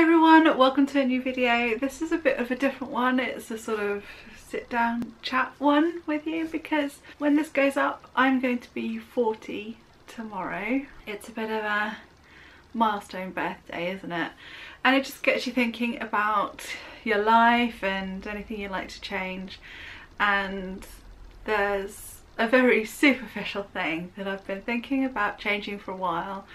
everyone, welcome to a new video. This is a bit of a different one. It's a sort of sit down chat one with you because when this goes up I'm going to be 40 tomorrow. It's a bit of a milestone birthday, isn't it? And it just gets you thinking about your life and anything you'd like to change. And there's a very superficial thing that I've been thinking about changing for a while,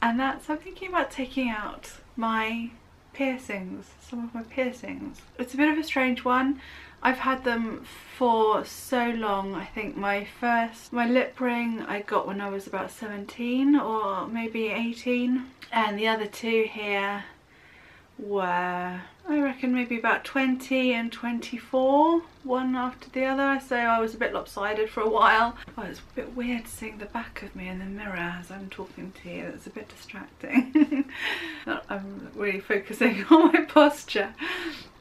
and that's I'm thinking about taking out my piercings, some of my piercings. It's a bit of a strange one. I've had them for so long. I think my lip ring I got when I was about 17 or maybe 18, and the other two here were, I reckon, maybe about 20 and 24, one after the other, so I was a bit lopsided for a while. Oh, it's a bit weird seeing the back of me in the mirror as I'm talking to you. It's a bit distracting. I'm really focusing on my posture.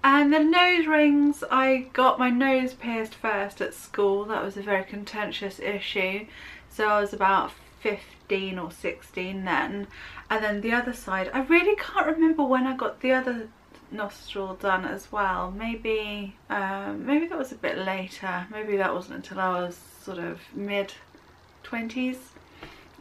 And the nose rings, I got my nose pierced first at school. That was a very contentious issue, so I was about 15 or 16 then. And then the other side, I really can't remember when I got the other nostril done as well. Maybe that was a bit later. Maybe that wasn't until I was sort of mid-20s.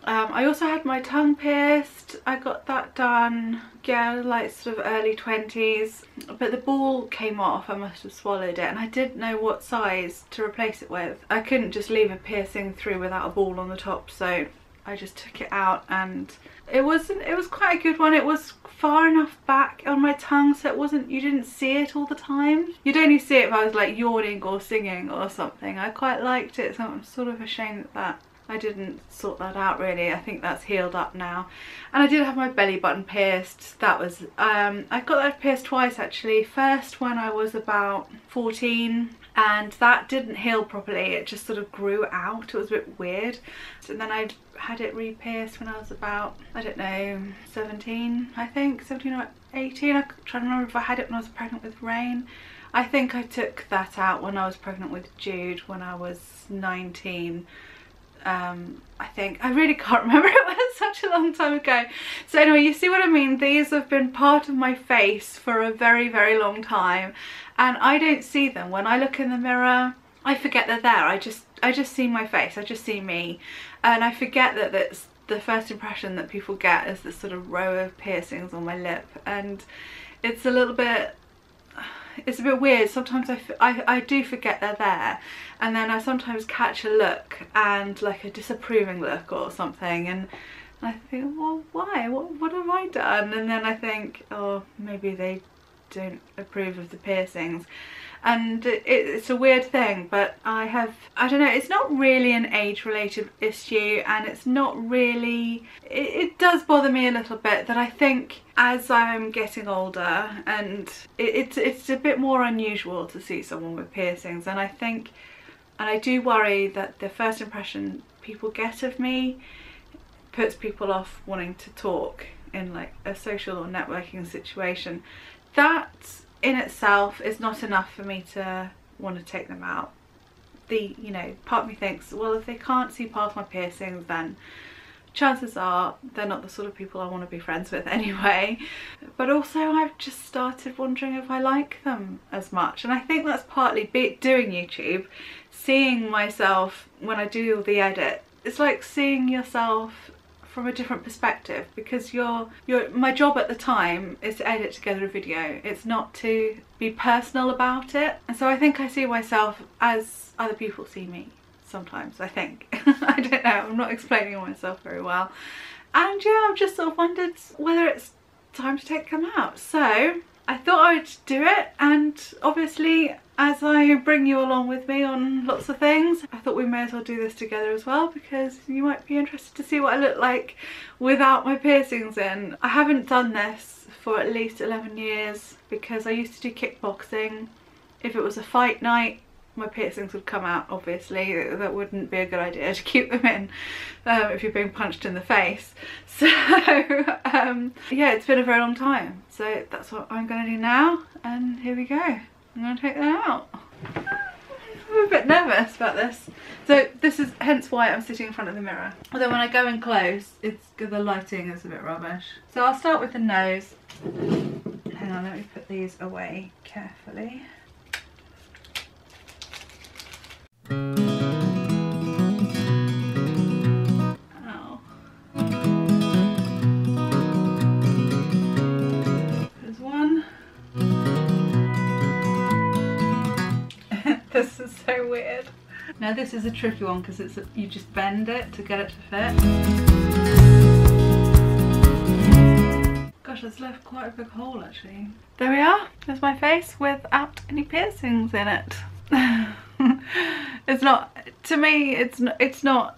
I also had my tongue pierced. I got that done, yeah, like sort of early 20s. But the ball came off, I must have swallowed it, and I didn't know what size to replace it with. I couldn't just leave a piercing through without a ball on the top, so I just took it out, and it was quite a good one. It was far enough back on my tongue so you didn't see it all the time. You'd only see it if I was like yawning or singing or something. I quite liked it, so I'm sort of ashamed that I didn't sort that out really. I think that's healed up now. And I did have my belly button pierced. That was, I got that pierced twice actually. First when I was about 14, and that didn't heal properly. It just sort of grew out. It was a bit weird. And then I had it re-pierced when I was about, I don't know, 17 I think, 17 or 18. I'm trying to remember if I had it when I was pregnant with Rain. I think I took that out when I was pregnant with Jude when I was 19. I think, I really can't remember, it was such a long time ago. So anyway, you see what I mean? These have been part of my face for a very, very long time, and I don't see them. When I look in the mirror, I forget they're there. I just see my face, I just see me, and I forget that that's the first impression that people get is this sort of row of piercings on my lip, and it's a little bit, it's a bit weird. Sometimes I do forget they're there, and then I sometimes catch a look, and like a disapproving look or something, and I think, well, why? What have I done? And then I think, oh, maybe they don't approve of the piercings. And it's a weird thing, but I don't know, it's not really an age-related issue, and it's not really, it does bother me a little bit that I think as I'm getting older, and it's a bit more unusual to see someone with piercings, and I think, and I do worry that the first impression people get of me puts people off wanting to talk in like a social or networking situation. That in itself is not enough for me to want to take them out. You know, part of me thinks, well, if they can't see past my piercings, then chances are they're not the sort of people I want to be friends with anyway. But also I've just started wondering if I like them as much, and I think that's partly doing YouTube, seeing myself when I do all the edit. It's like seeing yourself from a different perspective, because my job at the time is to edit together a video. It's not to be personal about it, and so I think I see myself as other people see me sometimes, I think. I don't know, I'm not explaining myself very well. And yeah, I've just sort of wondered whether it's time to take them out, so I thought I would do it. And obviously, as I bring you along with me on lots of things, I thought we may as well do this together as well, because you might be interested to see what I look like without my piercings in. I haven't done this for at least 11 years because I used to do kickboxing. If it was a fight night, my piercings would come out, obviously. That wouldn't be a good idea to keep them in if you're being punched in the face. So yeah, it's been a very long time, so that's what I'm going to do now, and here we go. I'm going to take that out. I'm a bit nervous about this. So this is hence why I'm sitting in front of the mirror. Although when I go in close, the lighting is a bit rubbish. So I'll start with the nose. hang on, let me put these away carefully. Oh. There's one. This is so weird. Now this is a tricky one because it's you just bend it to get it to fit. Gosh, it's left quite a big hole actually. There we are. There's my face without any piercings in it. It's not, to me it's not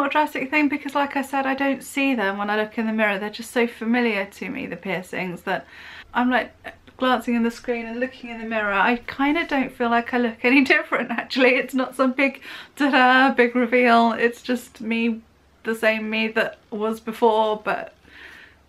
a drastic thing because like I said, I don't see them when I look in the mirror. They're just so familiar to me, the piercings, that I'm like glancing in the screen and looking in the mirror, I kind of don't feel like I look any different actually. It's not some big ta-da, big reveal. It's just me, the same me that was before, but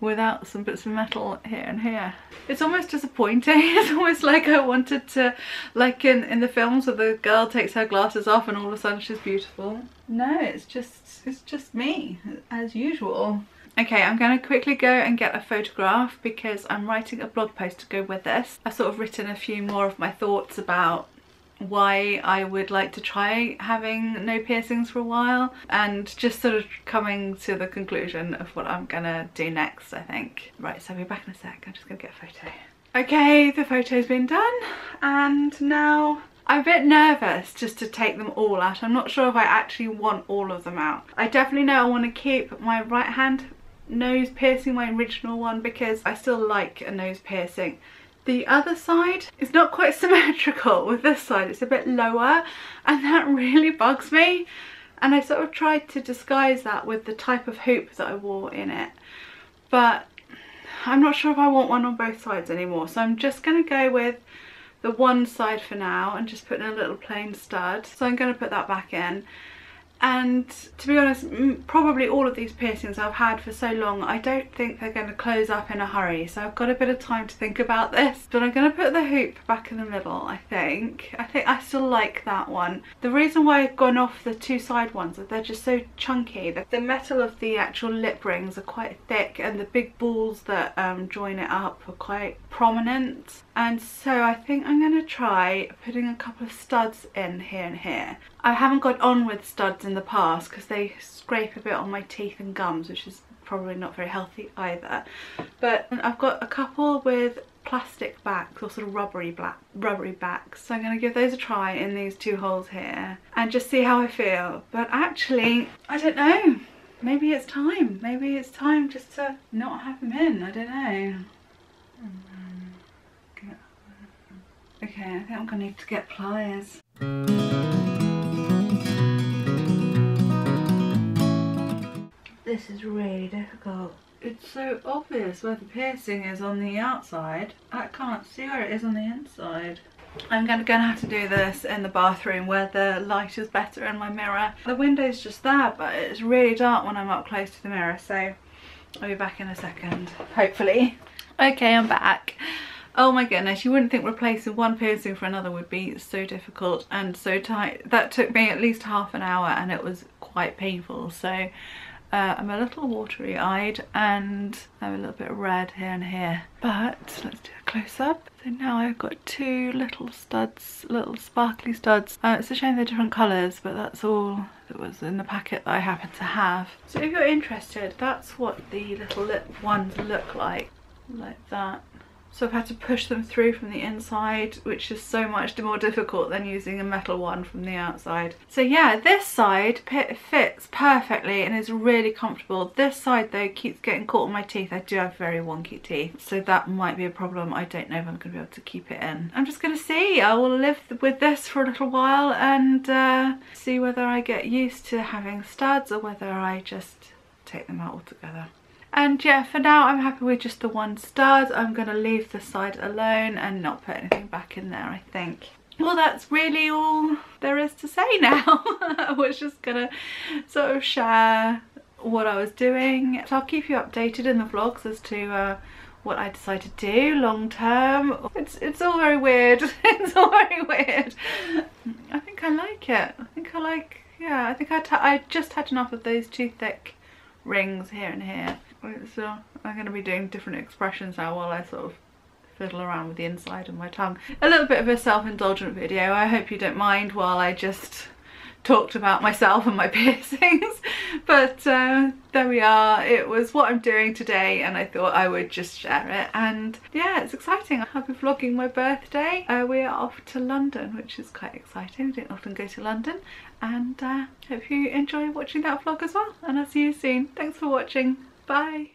without some bits of metal here and here. It's almost disappointing. It's almost like I wanted to, like in the films where the girl takes her glasses off and all of a sudden she's beautiful. No, it's just me as usual. Okay, I'm going to quickly go and get a photograph because I'm writing a blog post to go with this. I've sort of written a few more of my thoughts about why I would like to try having no piercings for a while, and just sort of coming to the conclusion of what I'm gonna do next, I think. Right, so I'll be back in a sec. I'm just gonna get a photo. Okay, the photo's been done, and now I'm a bit nervous just to take them all out. I'm not sure if I actually want all of them out. I definitely know I want to keep my right hand nose piercing, my original one, because I still like a nose piercing. The other side is not quite symmetrical with this side, it's a bit lower, and that really bugs me. And I sort of tried to disguise that with the type of hoop that I wore in it, but I'm not sure if I want one on both sides anymore, so I'm just going to go with the one side for now and just put in a little plain stud. So I'm going to put that back in. And to be honest, probably all of these piercings I've had for so long, I don't think they're going to close up in a hurry, so I've got a bit of time to think about this. But I'm going to put the hoop back in the middle, I think. I still like that one. The reason why I've gone off the two side ones is they're just so chunky. The metal of the actual lip rings are quite thick, and the big balls that join it up are quite prominent. And so I think I'm going to try putting a couple of studs in here and here. I haven't got on with studs in the past because they scrape a bit on my teeth and gums, which is probably not very healthy either. But I've got a couple with plastic backs, or sort of rubbery backs. So I'm going to give those a try in these two holes here and just see how I feel. But actually, I don't know. Maybe it's time. Maybe it's time just to not have them in. I don't know. Okay, I think I'm going to need to get pliers. This is really difficult. It's so obvious where the piercing is on the outside. I can't see where it is on the inside. I'm gonna have to do this in the bathroom where the light is better in my mirror. The window's just there, but it's really dark when I'm up close to the mirror, so I'll be back in a second, hopefully. Okay, I'm back. Oh my goodness, you wouldn't think replacing one piercing for another would be so difficult and so tight. That took me at least half an hour and it was quite painful, so I'm a little watery eyed and I'm a little bit red here and here. But let's do a close up. So now I've got two little studs, little sparkly studs. It's a shame they're different colours, but that's all that was in the packet that I happen to have. So if you're interested, that's what the little lip ones look like that. So I've had to push them through from the inside, which is so much more difficult than using a metal one from the outside. So yeah, this side fits perfectly and is really comfortable. This side though keeps getting caught on my teeth. I do have very wonky teeth, so that might be a problem. I don't know if I'm going to be able to keep it in. I'm just going to see. I will live with this for a little while and see whether I get used to having studs or whether I just take them out altogether. And yeah, for now I'm happy with just the one stud. I'm going to leave the side alone and not put anything back in there, I think. Well, that's really all there is to say now. I was just going to sort of share what I was doing. So I'll keep you updated in the vlogs as to what I decide to do long term. It's all very weird. It's all very weird. I think I like it. I think I like, yeah, I think I just had enough of those too thick rings here and here. So I'm going to be doing different expressions now while I sort of fiddle around with the inside of my tongue. A little bit of a self-indulgent video. I hope you don't mind while I just talked about myself and my piercings, but there we are. It was what I'm doing today and I thought I would just share it, and yeah, it's exciting. I'll be vlogging my birthday. We are off to London, which is quite exciting. We don't often go to London, and hope you enjoy watching that vlog as well, and I'll see you soon. Thanks for watching. Bye.